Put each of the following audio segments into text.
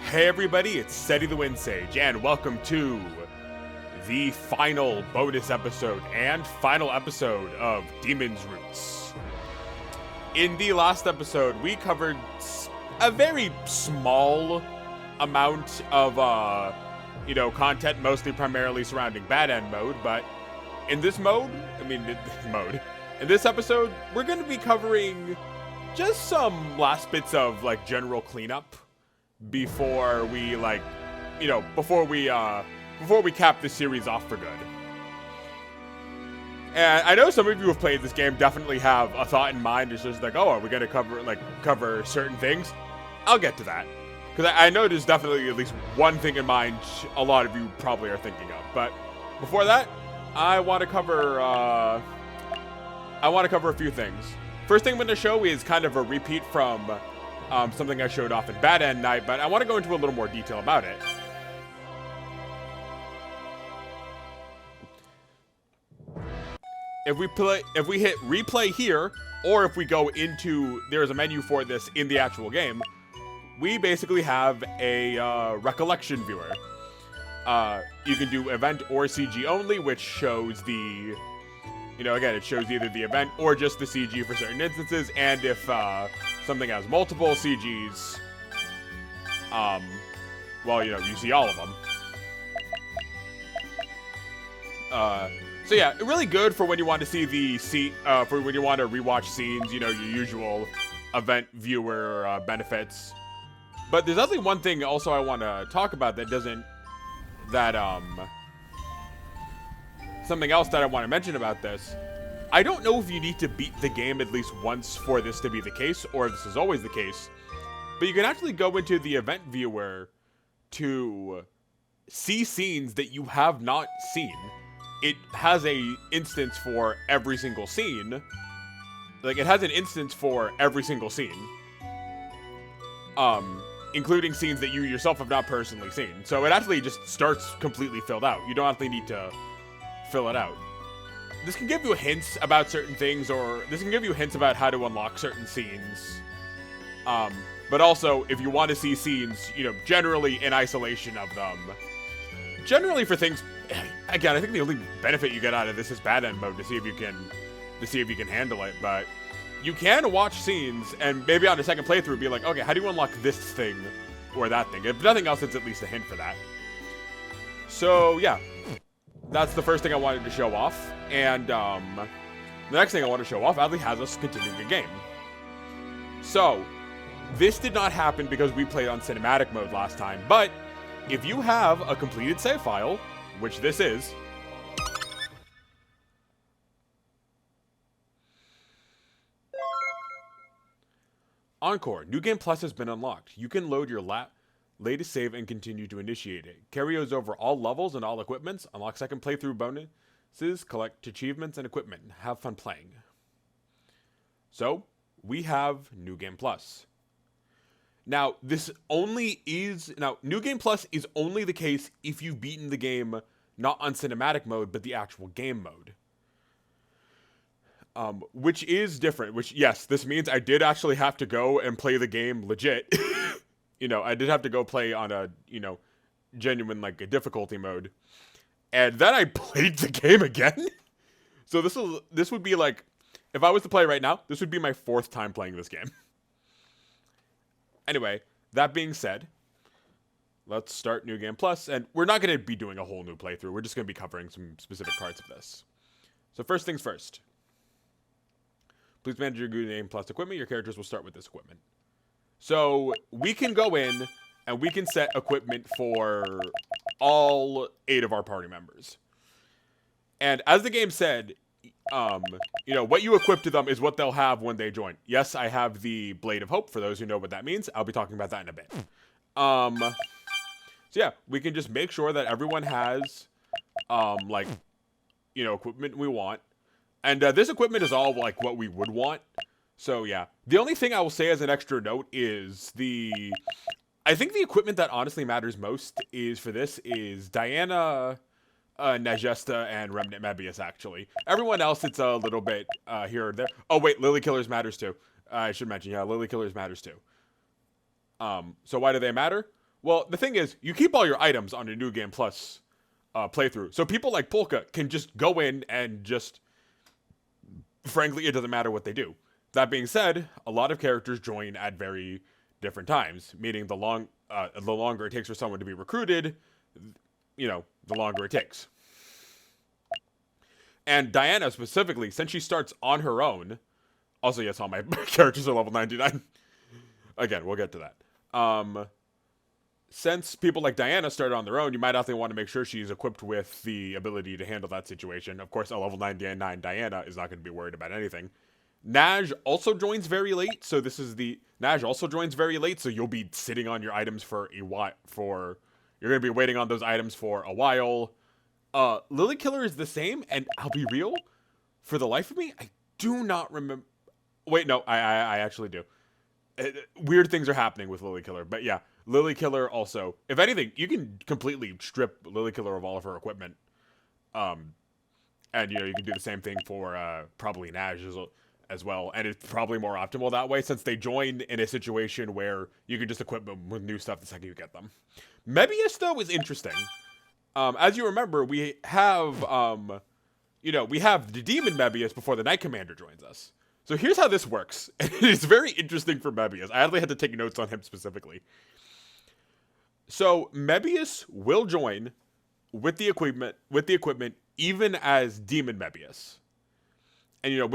Hey everybody, it's Seti the Wind Sage, and welcome to the final bonus episode and final episode of Demon's Roots. In the last episode, we covered a very small amount of, content, mostly primarily surrounding Bad End mode, but in this in this episode, we're going to be covering just some last bits of, general cleanup before we before we cap this series off for good. And I know some of you who have played this game definitely have a thought in mind. It's just like, oh, are we gonna cover certain things? I'll get to that, because I know there's definitely at least one thing in mind a lot of you probably are thinking of. But before that, I want to cover a few things. First thing I'm going to show is kind of a repeat from something I showed off in Bad End Night, but I want to go into a little more detail about it. If we hit replay here, or if we go into, there's a menu for this in the actual game, we basically have a recollection viewer. You can do event or CG only, which shows the, again, it shows either the event or just the CG for certain instances, and if something has multiple CGs, you see all of them. So yeah, really good for when you want to see for when you want to rewatch scenes, your usual event viewer benefits. But there's actually one thing also I want to talk about something else that I want to mention about this. I don't know if you need to beat the game at least once for this to be the case, or if this is always the case, but you can actually go into the event viewer to see scenes that you have not seen. It has a instance for every single scene. It has an instance for every single scene. Including scenes that you yourself have not personally seen. So it actually just starts completely filled out. You don't actually need to fill it out. This can give you hints about certain things, or this can give you hints about how to unlock certain scenes. But also, if you want to see scenes, generally in isolation of them. Generally for things, again, I think the only benefit you get out of this is Bad End mode to see if you can handle it, but you can watch scenes and maybe on a second playthrough be like, okay, how do you unlock this thing or that thing? If nothing else, it's at least a hint for that. So yeah, that's the first thing I wanted to show off, and the next thing I want to show off actually has us continuing the game. So this did not happen because we played on cinematic mode last time, but if you have a completed save file, which this is, Encore, New Game Plus has been unlocked. You can load your latest save and continue to initiate it. Carries over all levels and all equipments. Unlock second playthrough bonuses. Collect achievements and equipment. Have fun playing. So, we have New Game Plus. Now, New Game Plus is only the case if you've beaten the game not on cinematic mode, but the actual game mode. Which is different, yes, this means I did actually have to go and play the game legit. I did have to go play on a, genuine, a difficulty mode. And then I played the game again. So this would be if I was to play right now, this would be my fourth time playing this game. Anyway, that being said, let's start New Game Plus, and we're not going to be doing a whole new playthrough. We're just going to be covering some specific parts of this. So first things first. Please manage your New Game Plus equipment. Your characters will start with this equipment. So we can go in and we can set equipment for all 8 of our party members. And as the game said, what you equip to them is what they'll have when they join. Yes, I have the Blade of Hope, for those who know what that means. I'll be talking about that in a bit. So yeah, we can just make sure that everyone has, equipment we want. And this equipment is all, what we would want. So yeah, the only thing I will say as an extra note is I think the equipment that honestly matters most is Diana, Najesta, and Remnant Mebius, actually. Everyone else, it's a little bit here or there. Oh, wait, Lily Killers matters too. I should mention, yeah, Lily Killers matters too. So why do they matter? Well, the thing is, you keep all your items on your New Game Plus playthrough. So people like Polka can just go in and just, frankly, it doesn't matter what they do. That being said, a lot of characters join at very different times, meaning the longer it takes for someone to be recruited, the longer it takes. And Diana specifically, since she starts on her own, also yes, all my characters are level 99. Again, we'll get to that. Since people like Diana started on their own, you might also want to make sure she's equipped with the ability to handle that situation. Of course, a level 99 Diana is not going to be worried about anything. Naj also joins very late, so you'll be sitting on your items for a while. You're going to be waiting on those items for a while. Lily Killer is the same, and I'll be real, for the life of me, I do not remember. Wait, no, I actually do. Weird things are happening with Lily Killer, but yeah, Lily Killer also. If anything, you can completely strip Lily Killer of all of her equipment, and you can do the same thing for probably Naj as well, and it's probably more optimal that way since they join in a situation where you can just equip them with new stuff the second you get them. Mebius though is interesting. As you remember, we have the Demon Mebius before the Knight Commander joins us. So here's how this works. It's very interesting for Mebius. I actually had to take notes on him specifically. So Mebius will join with the equipment even as Demon Mebius. And you'll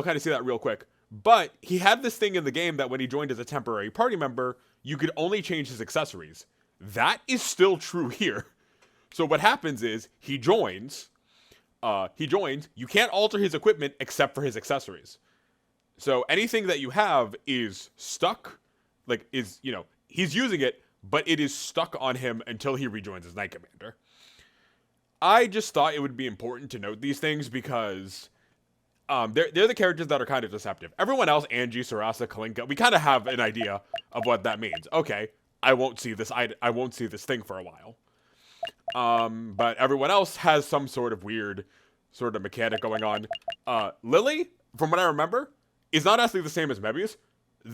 kind of see that real quick. But he had this thing in the game that when he joined as a temporary party member, you could only change his accessories. That is still true here. So what happens is he joins, you can't alter his equipment except for his accessories. So anything that you have is stuck, he's using it, but it is stuck on him until he rejoins his Knight Commander. I just thought it would be important to note these things because they're the characters that are kind of deceptive. Everyone else, Angie, Sarasa, Kalinka, we kind of have an idea of what that means. Okay, I won't see this thing for a while. But everyone else has some sort of weird sort of mechanic going on. Lily, from what I remember, is not actually the same as Mebius.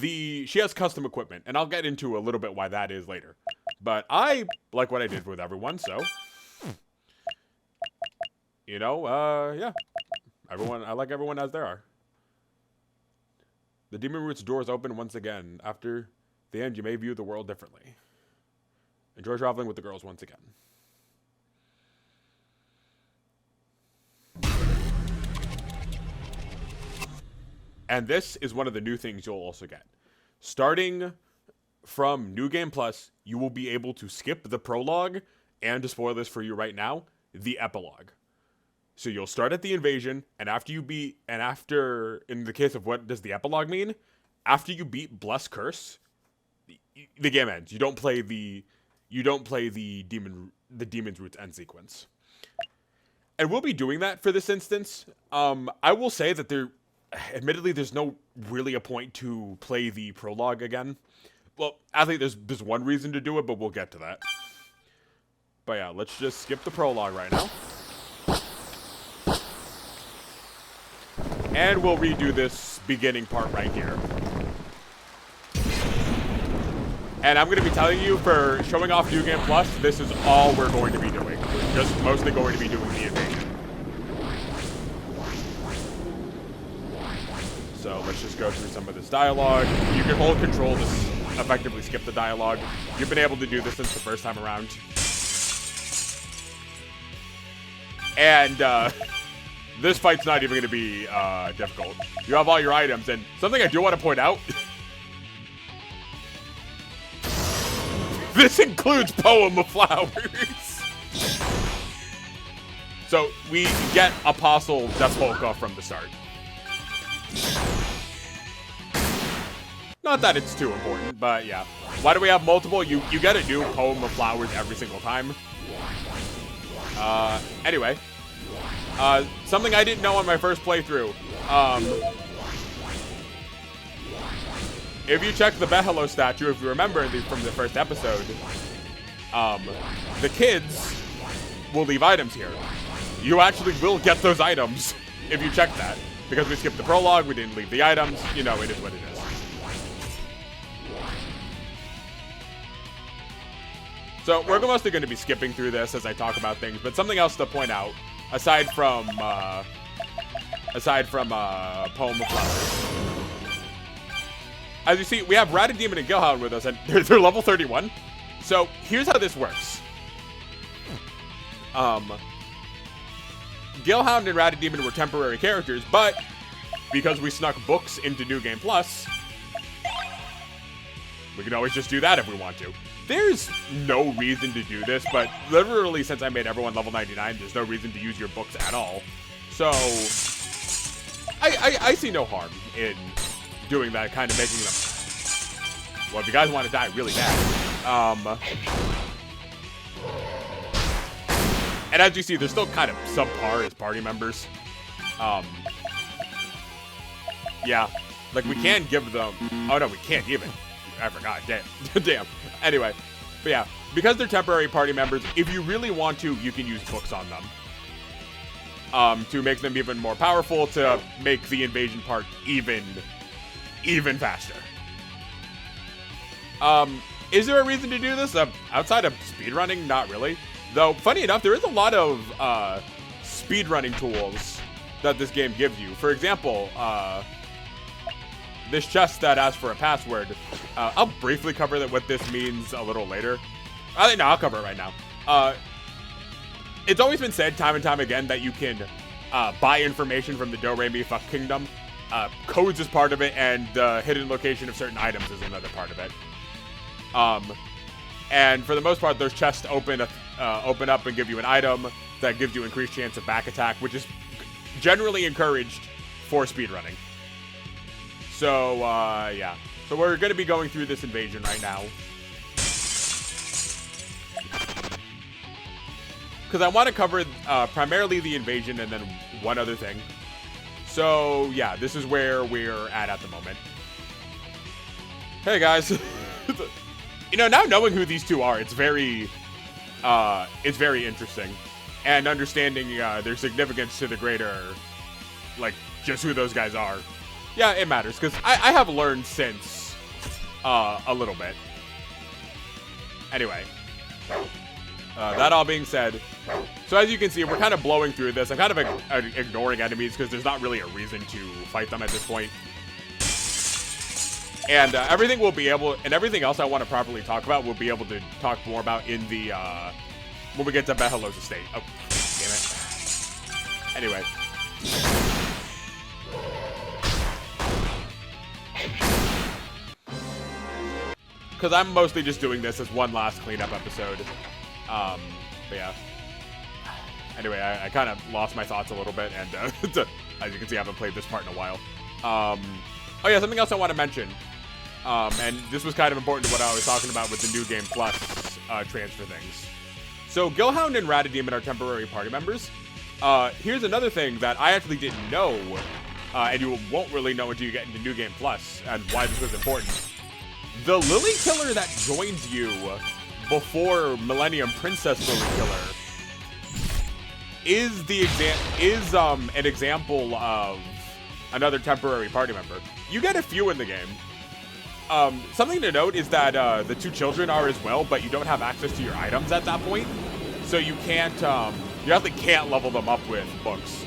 She has custom equipment, and I'll get into a little bit why that is later. But I like what I did with everyone, so yeah. I like everyone as they are. The Demon Root's doors open once again. After the end, you may view the world differently. Enjoy traveling with the girls once again. And this is one of the new things you'll also get. Starting from New Game Plus, you will be able to skip the prologue, and to spoil this for you right now, the epilogue. So you'll start at the invasion, and in the case of what does the epilogue mean, after you beat Bless Curse, the game ends. You don't play the Demon's Roots end sequence. And we'll be doing that for this instance. I will say that admittedly, there's no really a point to play the prologue again. Well, I think there's one reason to do it, but we'll get to that. But yeah, let's just skip the prologue right now. And we'll redo this beginning part right here. And I'm going to be telling you, for showing off New Game Plus, this is all we're going to be doing. We're just mostly going to be doing the invasion. So let's just go through some of this dialogue. You can hold control to effectively skip the dialogue. You've been able to do this since the first time around. And this fight's not even going to be difficult. You have all your items, and something I do want to point out. This includes Poem of Flowers. So we get Apostle Despolka from the start. Not that it's too important, but yeah. Why do we have multiple? You get a new Poem of Flowers every single time. Anyway. Something I didn't know on my first playthrough. If you check the Behelo statue, if you remember from the first episode, the kids will leave items here. You actually will get those items if you check that. Because we skipped the prologue, we didn't leave the items, it is what it is. So we're mostly going to be skipping through this as I talk about things, but something else to point out, aside from Poem of Flowers. As you see, we have Ratademon and Gilhound with us, and they're level 31. So here's how this works. Gilhound and Ratademon were temporary characters, but because we snuck books into New Game Plus, we can always just do that if we want to. There's no reason to do this, but literally since I made everyone level 99, there's no reason to use your books at all. So I see no harm in doing that, kind of making them. Well, if you guys want to die really bad. And as you see, they're still kind of subpar as party members. Yeah, like we can give them. Oh no, we can't even. I forgot. Damn. Damn. Anyway, but yeah, because they're temporary party members, if you really want to, you can use books on them. To make them even more powerful, to make the invasion part even faster. Is there a reason to do this? Outside of speedrunning, not really. Though, funny enough, there is a lot of speedrunning tools that this game gives you. For example, this chest that asks for a password, I'll briefly cover what this means a little later. No, I'll cover it right now. It's always been said time and time again that you can buy information from the Do Re Mi Fuck Kingdom. Codes is part of it, and the hidden location of certain items is another part of it. And for the most part, those chests open up and give you an item that gives you increased chance of back attack, which is generally encouraged for speedrunning. So, yeah. So we're going to be going through this invasion right now. Because I want to cover primarily the invasion and then one other thing. So, yeah, this is where we're at the moment. Hey, guys. You know, now knowing who these two are, it's very interesting. And understanding their significance to the greater, like, just who those guys are. Yeah, it matters, because I have learned since a little bit. Anyway. That all being said, so as you can see, we're kind of blowing through this. I'm kind of ignoring enemies because there's not really a reason to fight them at this point. And everything else I want to properly talk about, we'll be able to talk more about in the, when we get to Behelo's estate. Oh, damn it. Anyway. Because I'm mostly just doing this as one last cleanup episode. But yeah. Anyway, I kind of lost my thoughts a little bit, and as you can see, I haven't played this part in a while. Oh yeah, something else I want to mention. And this was kind of important to what I was talking about with the New Game Plus transfer things. So Gilhound and Ratademon are temporary party members. Here's another thing that I actually didn't know, and you won't really know until you get into New Game Plus, and why this was important. The Lily Killer that joins you before Millennium Princess Lily Killer is an example of another temporary party member. You get a few in the game. Something to note is that the two children are as well, but you don't have access to your items at that point, so you can't you actually can't level them up with books.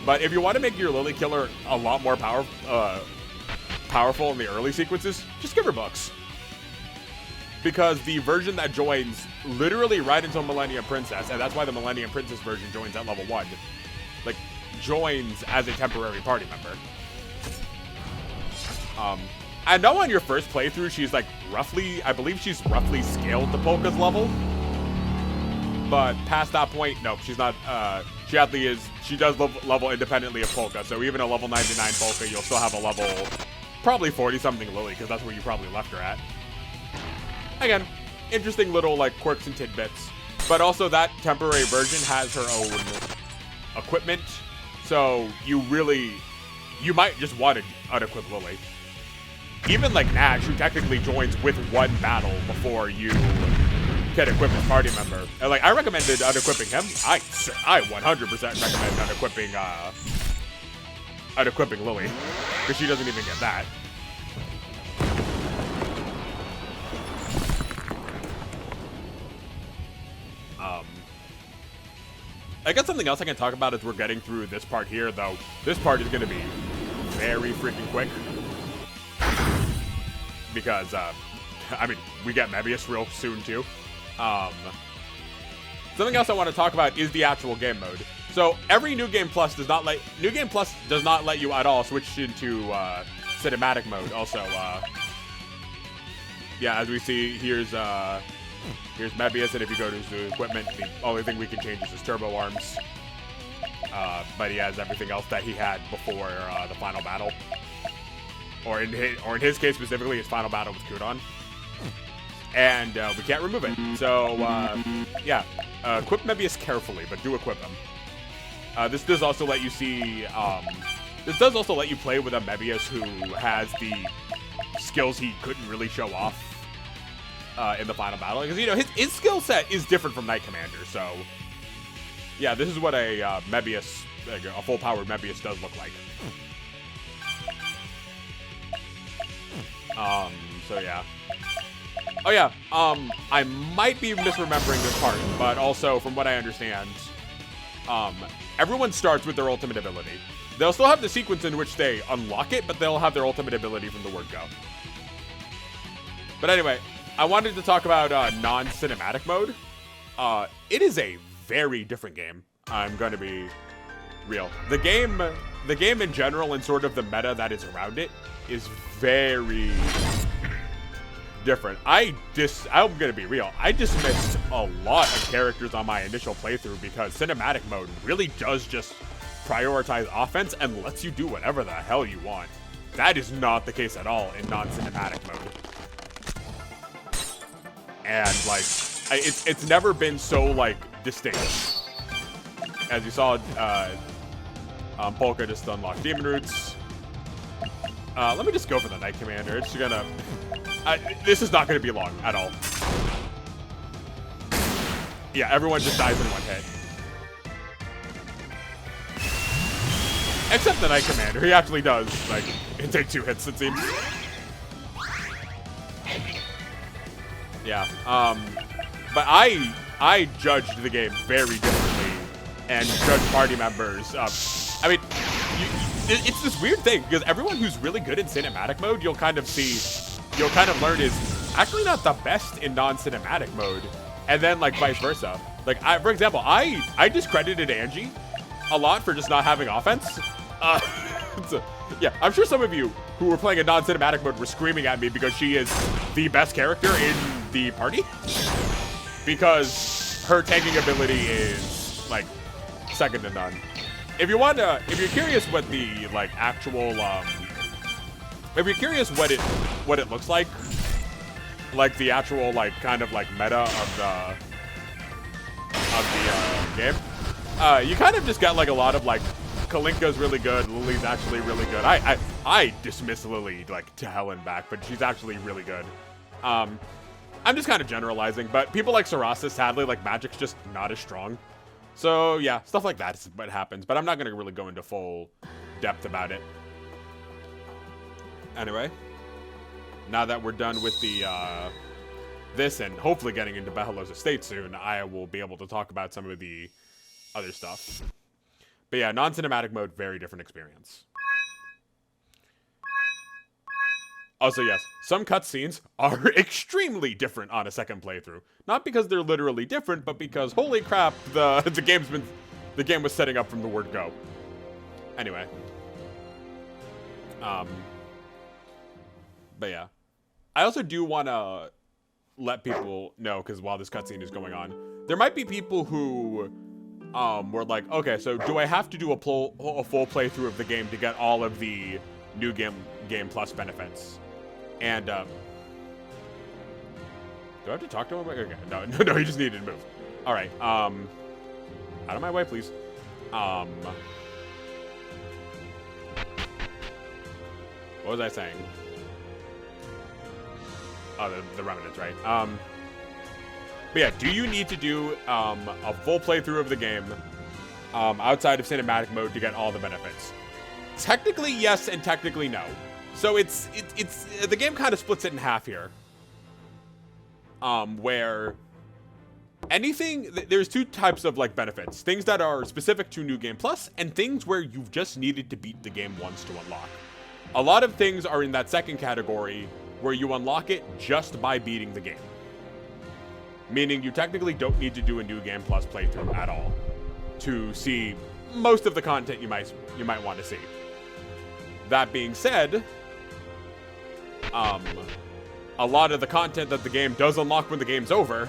But if you want to make your Lily Killer a lot more powerful in the early sequences, just give her books. Because the version that joins literally right until Millennium Princess, and that's why the Millennium Princess version joins at level 1, like, joins as a temporary party member. I know on your first playthrough, she's like I believe she's roughly scaled to Polka's level. But past that point, no, she's not, she does level independently of Polka, so even a level 99 Polka, you'll still have a level, probably 40-something Lily, because that's where you probably left her at. Again, interesting little, like, quirks and tidbits. But also that temporary version has her own equipment, so you might just want to unequip Lily. Even, like, Nash, who technically joins with one battle before you can equip his party member. And, like, I recommended unequipping him. I 100% recommend unequipping Lily, because she doesn't even get that. I got something else I can talk about as we're getting through this part here, though. This part is going to be very freaking quick. Because, I mean, we get Mebius real soon, too. Something else I want to talk about is the actual game mode. So, every New Game Plus does not let you at all switch into, cinematic mode. Also, yeah, as we see, here's Mebius, and if you go to the equipment, the only thing we can change is his turbo arms. But he has everything else that he had before the final battle, or in his case specifically, his final battle with Kudon. And we can't remove it. So yeah, equip Mebius carefully, but do equip him. This does also let you see. This does also let you play with a Mebius who has the skills he couldn't really show off in the final battle, because you know his skill set is different from Knight Commander. So yeah, this is what a Mebius, a full-powered Mebius, does look like. So yeah. Oh yeah. I might be misremembering this part, but also from what I understand, everyone starts with their ultimate ability. They'll still have the sequence in which they unlock it, but they'll have their ultimate ability from the word go. But anyway, I wanted to talk about non-cinematic mode. It is a very different game. I'm going to be real. The game in general and sort of the meta that is around it is very different. I'm going to be real. I dismissed a lot of characters on my initial playthrough because cinematic mode really does just prioritize offense and lets you do whatever the hell you want. That is not the case at all in non-cinematic mode. And like, it's never been so like distinct. As you saw, Polka just unlocked Demon Roots. Let me just go for the Knight Commander. It's gonna. This is not gonna be long at all. Yeah, everyone just dies in one hit. Except the Knight Commander. He actually does, like, it take 2 hits, it seems. Yeah, but I judged the game very differently and judged party members. I mean, it's this weird thing, because everyone who's really good in cinematic mode, you'll kind of learn is actually not the best in non-cinematic mode. And then, like, vice versa. Like, for example, I discredited Angie a lot for just not having offense. So, yeah, I'm sure some of you who were playing in non-cinematic mode were screaming at me because she is the best character in the party. Because her tanking ability is, like, second to none. If you're curious what the, like, actual, if you're curious what it looks like the actual, like, kind of, like, meta of the game, you kind of just got, like, a lot of, like, Kalinka's really good, Lily's actually really good. I dismiss Lily, like, to hell and back, but she's actually really good. I'm just kind of generalizing, but people like Sarasa, sadly, like, Magic's just not as strong. So, yeah, stuff like that is what happens, but I'm not going to really go into full depth about it. Anyway, now that we're done with the, this and hopefully getting into Behelo's estate soon, I will be able to talk about some of the other stuff. But yeah, non-cinematic mode, very different experience. Also, yes, some cutscenes are extremely different on a second playthrough. Not because they're literally different, but because, holy crap, the game was setting up from the word go. Anyway. But yeah. I also do want to let people know, because while this cutscene is going on, there might be people who were like, okay, so do I have to do a full playthrough of the game to get all of the New Game Plus benefits? And, do I have to talk to him? Okay, no, he just needed to move. Alright, out of my way, please. What was I saying? Oh, the remnants, right? But yeah, do you need to do a full playthrough of the game outside of cinematic mode to get all the benefits? Technically, yes, and technically, no. So it's the game kind of splits it in half here. Where there's two types of like benefits. Things that are specific to New Game Plus and things where you've just needed to beat the game once to unlock. A lot of things are in that second category where you unlock it just by beating the game. Meaning you technically don't need to do a New Game Plus playthrough at all to see most of the content you might want to see. That being said, a lot of the content that the game does unlock when the game's over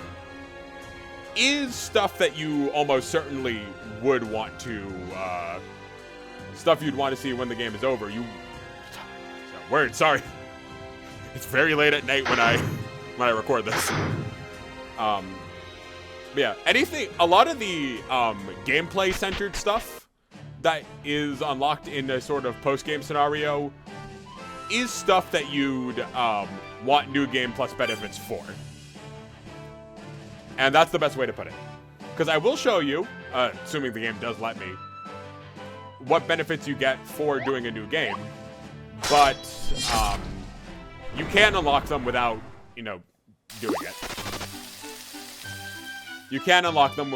is stuff that you almost certainly would want to, stuff you'd want to see when the game is over. Sorry. It's very late at night when I record this. Yeah, a lot of the gameplay-centered stuff that is unlocked in a sort of post-game scenario is stuff that you'd want New Game Plus benefits for. And that's the best way to put it. Because I will show you, assuming the game does let me, what benefits you get for doing a new game. But you can unlock them without, doing it. You can unlock them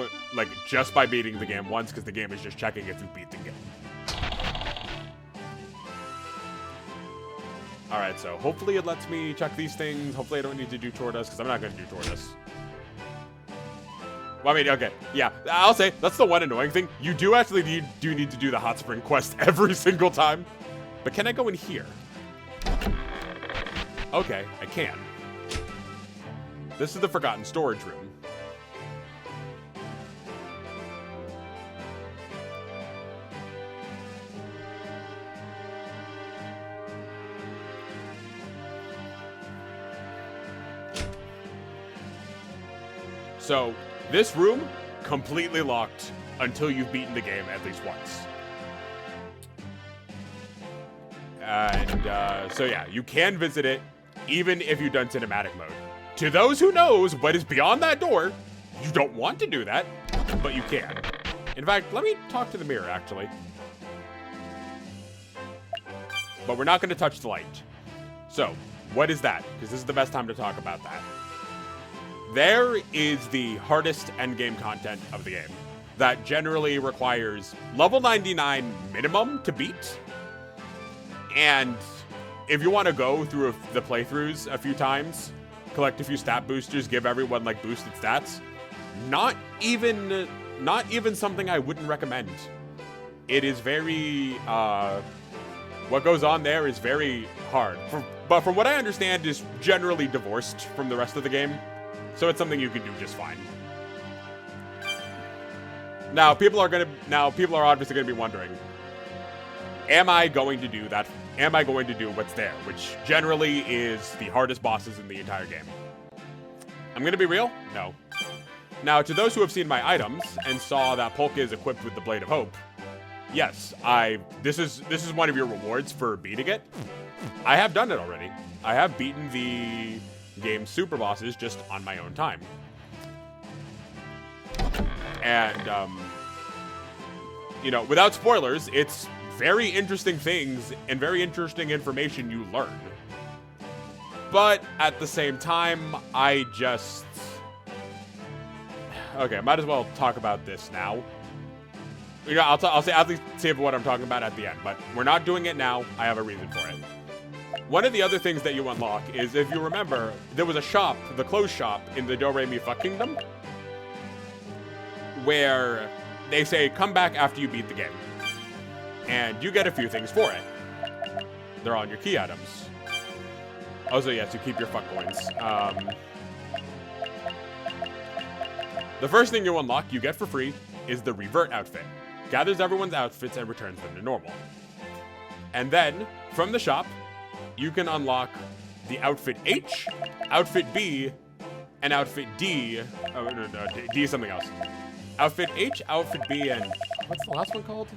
just by beating the game once, because the game is just checking if you beat the game. Alright, so hopefully it lets me check these things. Hopefully I don't need to do Tortoise, because I'm not going to do Tortoise. Well, I mean, okay, yeah, I'll say, that's the one annoying thing. You do actually need to do the Hot Spring quest every single time. But can I go in here? Okay, I can. This is the Forgotten Storage Room. So, this room, completely locked until you've beaten the game at least once. And, so yeah, you can visit it, even if you've done cinematic mode. To those who knows what is beyond that door, you don't want to do that, but you can. In fact, let me talk to the mirror, actually. But we're not going to touch the light. So, what is that? Because this is the best time to talk about that. There is the hardest endgame content of the game that generally requires level 99 minimum to beat. And if you want to go through the playthroughs a few times, collect a few stat boosters, give everyone like boosted stats, not even something I wouldn't recommend. It is very, what goes on there is very hard. But from what I understand, is generally divorced from the rest of the game. So it's something you can do just fine. Now, people are obviously going to be wondering, am I going to do that? Am I going to do what's there? Which generally is the hardest bosses in the entire game. I'm going to be real? No. Now, to those who have seen my items and saw that Polka is equipped with the Blade of Hope, yes, this is one of your rewards for beating it. I have done it already. I have beaten the game's super bosses just on my own time. And, without spoilers, it's very interesting things and very interesting information you learn. But at the same time, okay, I might as well talk about this now. I'll at least save what I'm talking about at the end, but we're not doing it now. I have a reason for it. One of the other things that you unlock is, if you remember, there was a shop, the clothes shop, in the Do-Re-Mi-Fa Kingdom, where they say, come back after you beat the game. And you get a few things for it. They're on your key items. Also, yes, you keep your fuck coins. The first thing you unlock, you get for free, is the Revert outfit. Gathers everyone's outfits and returns them to normal. And then, from the shop, you can unlock the Outfit H, Outfit B, and Outfit D. Oh, no, D is something else. Outfit H, Outfit B, and what's the last one called?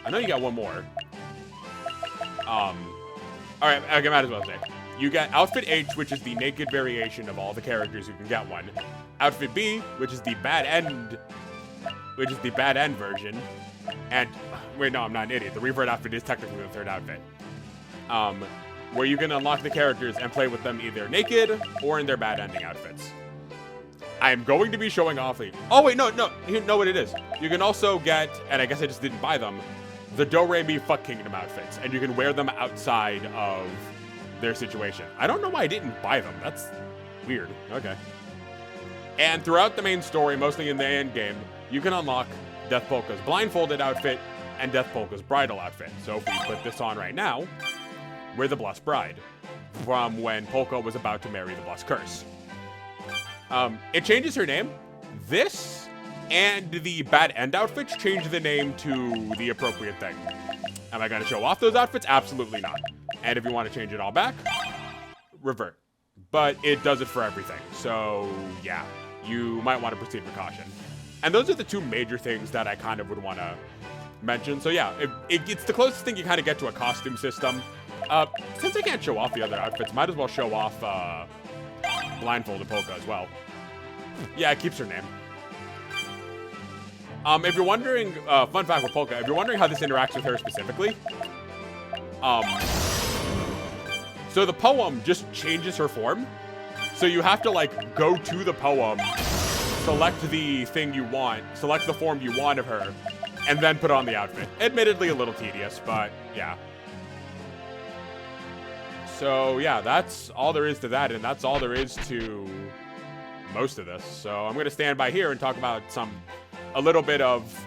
I know you got one more. Alright, I might as well say. You get Outfit H, which is the naked variation of all the characters who can get one. Outfit B, which is the bad end version. And, wait, no, I'm not an idiot. The Revert outfit is technically the third outfit. Where you can unlock the characters and play with them either naked or in their bad ending outfits. I'm going to be showing off the... Oh, wait, no, you know what it is. You can also get, and I guess I just didn't buy them, the Do-Re-Mi Fuck Kingdom outfits, and you can wear them outside of their situation. I don't know why I didn't buy them. That's weird. Okay. And throughout the main story, mostly in the end game, you can unlock Death Polka's blindfolded outfit and Death Polka's bridal outfit. So if we put this on right now, we're the Blessed Bride, from when Polka was about to marry the Blessed Curse. It changes her name. This and the Bad End outfits change the name to the appropriate thing. Am I going to show off those outfits? Absolutely not. And if you want to change it all back, revert. But it does it for everything. So, yeah, you might want to proceed with caution. And those are the two major things that I kind of would want to mention. So, yeah, it's the closest thing you kind of get to a costume system. Since I can't show off the other outfits, might as well show off blindfolded Polka as well. Yeah, it keeps her name. If you're wondering, fun fact with Polka, if you're wondering how this interacts with her specifically, so the poem just changes her form. So you have to, like, go to the poem, select the thing you want, select the form you want of her, and then put on the outfit. Admittedly a little tedious, but yeah. So yeah, that's all there is to that, and that's all there is to most of this. So I'm gonna stand by here and talk about a little bit of,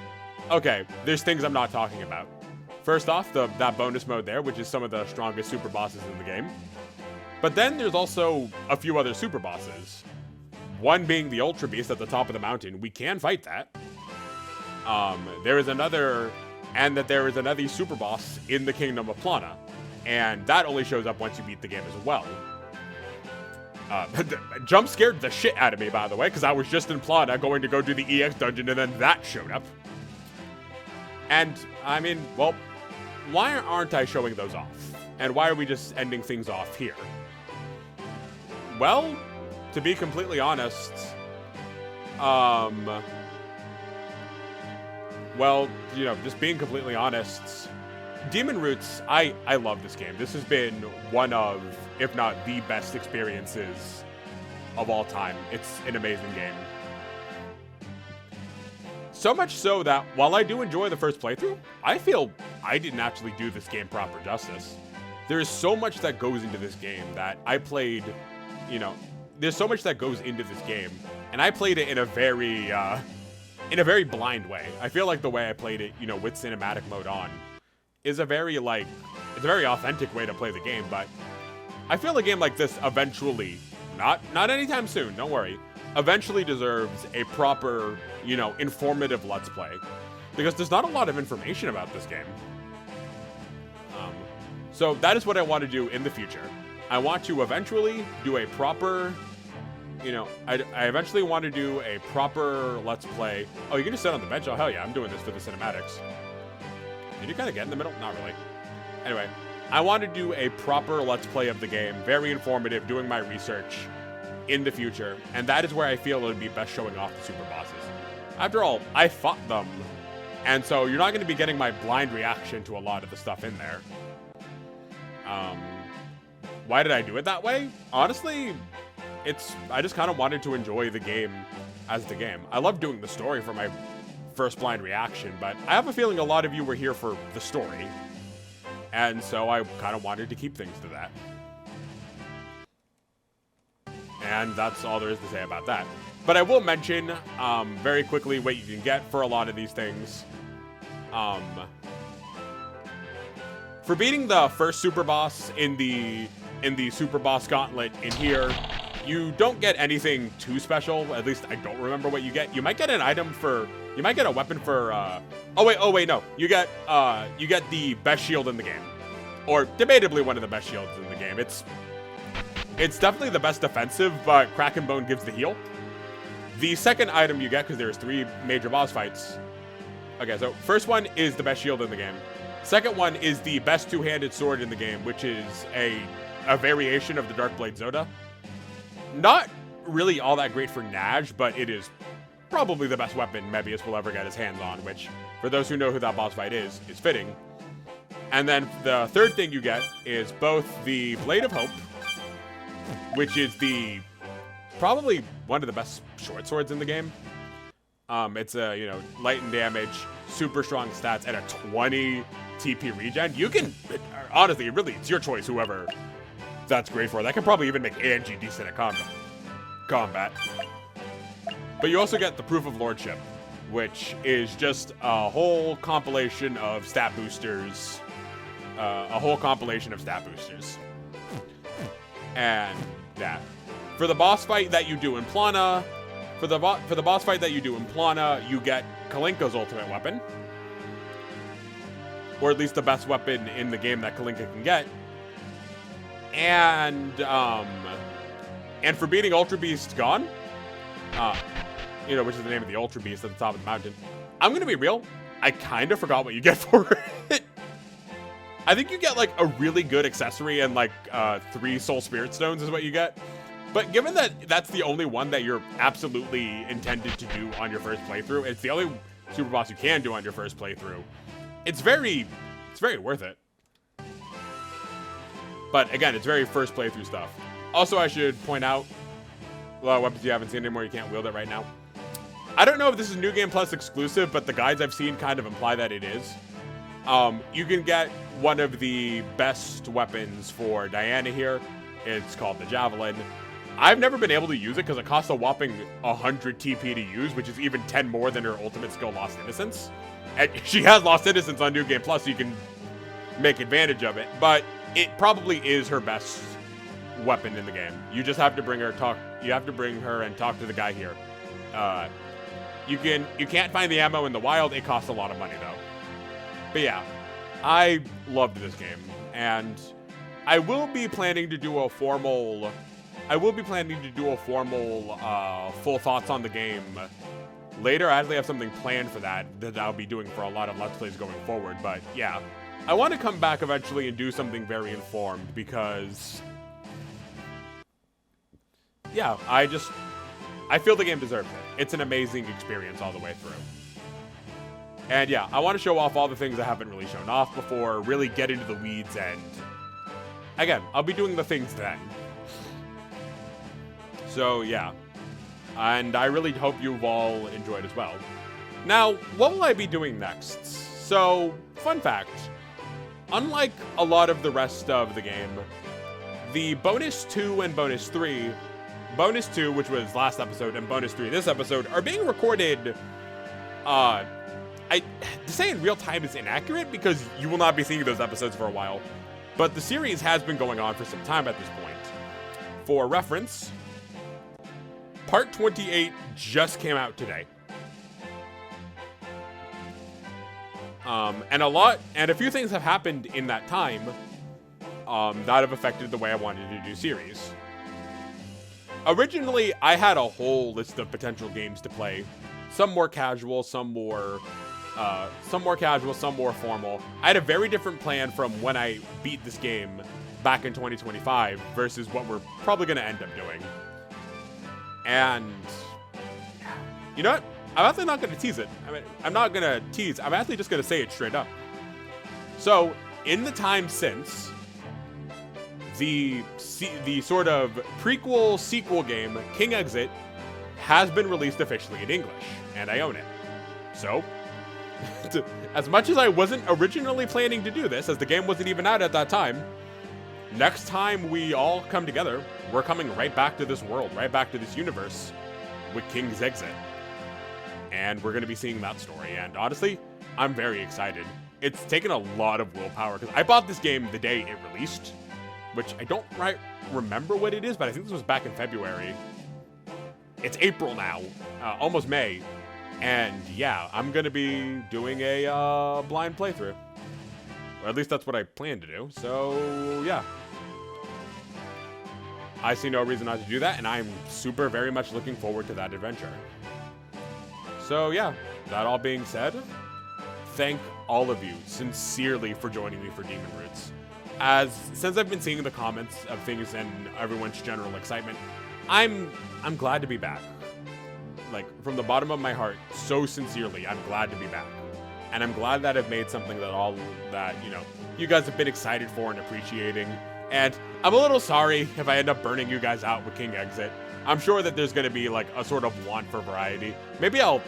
okay, there's things I'm not talking about. First off, that bonus mode there, which is some of the strongest super bosses in the game. But then there's also a few other super bosses. One being the Ultra Beast at the top of the mountain. We can fight that. There is another super boss in the Kingdom of Plana. And that only shows up once you beat the game as well. Jump scared the shit out of me, by the way, because I was just in Plana going to go do the EX dungeon, and then that showed up. And, I mean, well, why aren't I showing those off? And why are we just ending things off here? Well, to be completely honest, well, you know, just being completely honest, Demon Roots, I love this game. This has been one of, if not the best experiences of all time. It's an amazing game. So much so that while I do enjoy the first playthrough, I feel I didn't actually do this game proper justice. There is so much that goes into this game that I played, you know, there's so much that goes into this game, and I played it in a very blind way. I feel like the way I played it, you know, with cinematic mode on, is a very, like, it's a very authentic way to play the game, but I feel a game like this eventually, not anytime soon, don't worry, eventually deserves a proper, you know, informative Let's Play, because there's not a lot of information about this game. So that is what I want to do in the future. I want to eventually do a proper, you know, I eventually want to do a proper Let's Play. Oh, you can just sit on the bench? Oh, hell yeah, I'm doing this for the cinematics. Did you kind of get in the middle? Not really. Anyway, I want to do a proper Let's Play of the game, very informative, doing my research in the future, and that is where I feel it would be best showing off the super bosses. After all, I fought them, and so you're not going to be getting my blind reaction to a lot of the stuff in there. Why did I do it that way? Honestly, I just kind of wanted to enjoy the game as the game. I love doing the story for my first blind reaction, but I have a feeling a lot of you were here for the story, and so I kind of wanted to keep things to that. And that's all there is to say about that. But I will mention very quickly what you can get for a lot of these things. For beating the first super boss in the super boss gauntlet in here, you don't get anything too special. At least I don't remember what you get. You might get an item for, you might get a weapon for, oh wait, no. You get the best shield in the game. Or debatably one of the best shields in the game. It's definitely the best defensive, but Kraken Bone gives the heal. The second item you get, because there's 3 major boss fights. Okay, so first one is the best shield in the game. Second one is the best two-handed sword in the game, which is a variation of the Darkblade Zoda. Not really all that great for Naj, but it is probably the best weapon Mebius will ever get his hands on, which, for those who know who that boss fight is fitting. And then the third thing you get is both the Blade of Hope, which is probably one of the best short swords in the game. It's a, you know, light in damage, super strong stats, and a 20 TP regen. You can, honestly, really, it's your choice, whoever that's great for. That can probably even make Angie decent at combat. But you also get the Proof of Lordship, which is just a whole compilation of stat boosters. And that. For the boss fight that you do in Plana, you get Kalinka's ultimate weapon. Or at least the best weapon in the game that Kalinka can get. And for beating Ultra Beast Gone, you know, which is the name of the Ultra Beast at the top of the mountain, I'm gonna be real, I kind of forgot what you get for it. I think you get like a really good accessory and like 3 Soul Spirit Stones is what you get. But given that that's the only one that you're absolutely intended to do on your first playthrough, it's the only super boss you can do on your first playthrough, it's very worth it. But again, it's very first playthrough stuff. Also, I should point out, well, weapons you haven't seen anymore, you can't wield it right now. I don't know if this is New Game Plus exclusive, but the guides I've seen kind of imply that it is. You can get one of the best weapons for Diana here. It's called the Javelin. I've never been able to use it because it costs a whopping 100 TP to use, which is even 10 more than her ultimate skill, Lost Innocence. And she has Lost Innocence on New Game Plus, so you can make advantage of it. But it probably is her best weapon in the game. You just have to bring her and talk to the guy here. You can't find the ammo in the wild. It costs a lot of money though. But yeah, I loved this game, and I will be planning to do a formal full thoughts on the game later. I actually have something planned for that I'll be doing for a lot of Let's Plays going forward. But yeah, I want to come back eventually and do something very informed because, yeah, I feel the game deserves it. It's an amazing experience all the way through. And yeah, I want to show off all the things I haven't really shown off before, really get into the weeds, and again, I'll be doing the things then. So yeah, and I really hope you've all enjoyed as well. Now, what will I be doing next? So, fun fact, unlike a lot of the rest of the game, the Bonus 2 and Bonus 3, Bonus 2, which was last episode, and Bonus 3 this episode, are being recorded, to say in real time is inaccurate because you will not be seeing those episodes for a while, but the series has been going on for some time at this point. For reference, Part 28 just came out today. And a few things have happened in that time that have affected the way I wanted to do series. Originally, I had a whole list of potential games to play. Some more casual, some more formal. I had a very different plan from when I beat this game back in 2025 versus what we're probably going to end up doing. And you know what? I'm actually not going to tease it. I'm actually just going to say it straight up. So, in the time since, the sort of prequel sequel game, King Exit, has been released officially in English, and I own it. So, as much as I wasn't originally planning to do this, as the game wasn't even out at that time, next time we all come together, we're coming right back to this world, right back to this universe with King's Exit. And we're going to be seeing that story. And honestly, I'm very excited. It's taken a lot of willpower because I bought this game the day it released, which I don't remember what it is, but I think this was back in February. It's April now, almost May. And yeah, I'm going to be doing a blind playthrough. Or at least that's what I plan to do. So yeah. I see no reason not to do that, and I'm super very much looking forward to that adventure. So yeah, that all being said, thank all of you sincerely for joining me for Demon Roots. Since I've been seeing the comments of things and everyone's general excitement, I'm glad to be back. Like, from the bottom of my heart, so sincerely, I'm glad to be back. And I'm glad that I've made something that you guys have been excited for and appreciating. And I'm a little sorry if I end up burning you guys out with King Exit. I'm sure that there's going to be like a sort of want for variety. Maybe I'll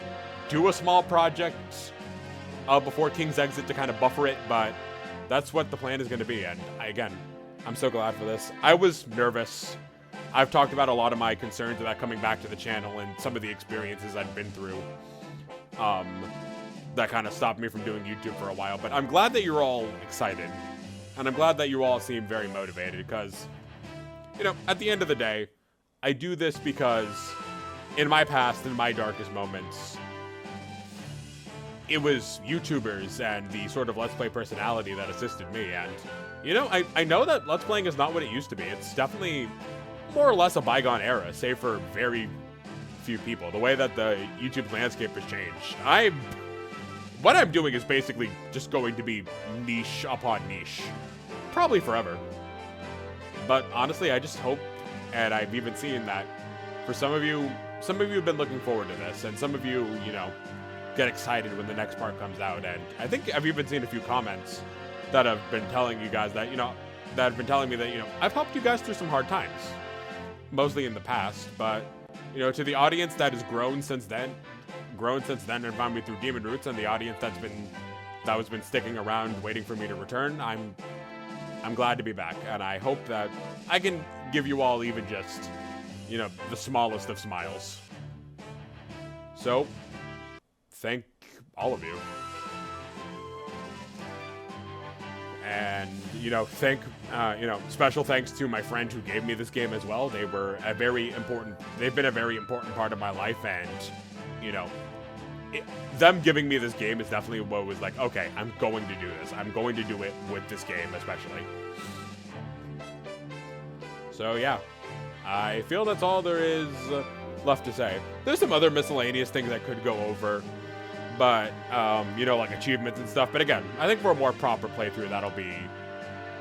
do a small project before King's Exit to kind of buffer it, but that's what the plan is going to be. And again, I'm so glad for this. I was nervous. I've talked about a lot of my concerns about coming back to the channel and some of the experiences I've been through that kind of stopped me from doing YouTube for a while. But I'm glad that you're all excited. And I'm glad that you all seem very motivated because, you know, at the end of the day, I do this because in my past, in my darkest moments, it was YouTubers and the sort of Let's Play personality that assisted me. And, you know, I know that Let's Playing is not what it used to be. It's definitely more or less a bygone era, save for very few people. The way that the YouTube landscape has changed. What I'm doing is basically just going to be niche upon niche. Probably forever. But honestly, I just hope, and I've even seen that for some of you have been looking forward to this, and some of you, you know, get excited when the next part comes out. And I think I've even seen a few comments that have been telling you guys that, you know, that have been telling me that, you know, I've helped you guys through some hard times. Mostly in the past, but, you know, to the audience that has grown since then and found me through Demon Roots, and the audience that has been sticking around waiting for me to return, I'm glad to be back, and I hope that I can give you all even just, you know, the smallest of smiles. So, thank all of you. And, you know, special thanks to my friend who gave me this game as well. They've been a very important part of my life, and, you know, them giving me this game is definitely what was like, okay, I'm going to do this. I'm going to do it with this game, especially. So, yeah. I feel that's all there is left to say. There's some other miscellaneous things I could go over, but, you know, like achievements and stuff. But again, I think for a more proper playthrough, that'll be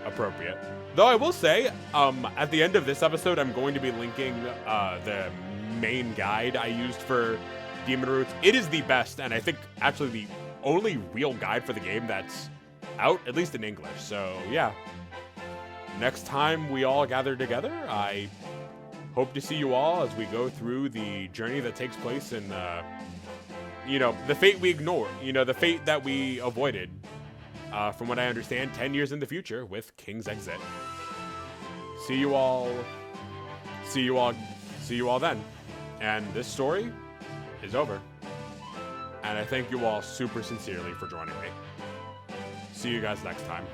appropriate. Though I will say, at the end of this episode, I'm going to be linking the main guide I used for Demon Roots. It is the best, and I think actually the only real guide for the game that's out, at least in English. So, yeah. Next time we all gather together, I hope to see you all as we go through the journey that takes place in you know, the fate we ignored, you know, the fate that we avoided, from what I understand, 10 years in the future with King's Exit. See you all then. And this story is over. And I thank you all super sincerely for joining me. See you guys next time.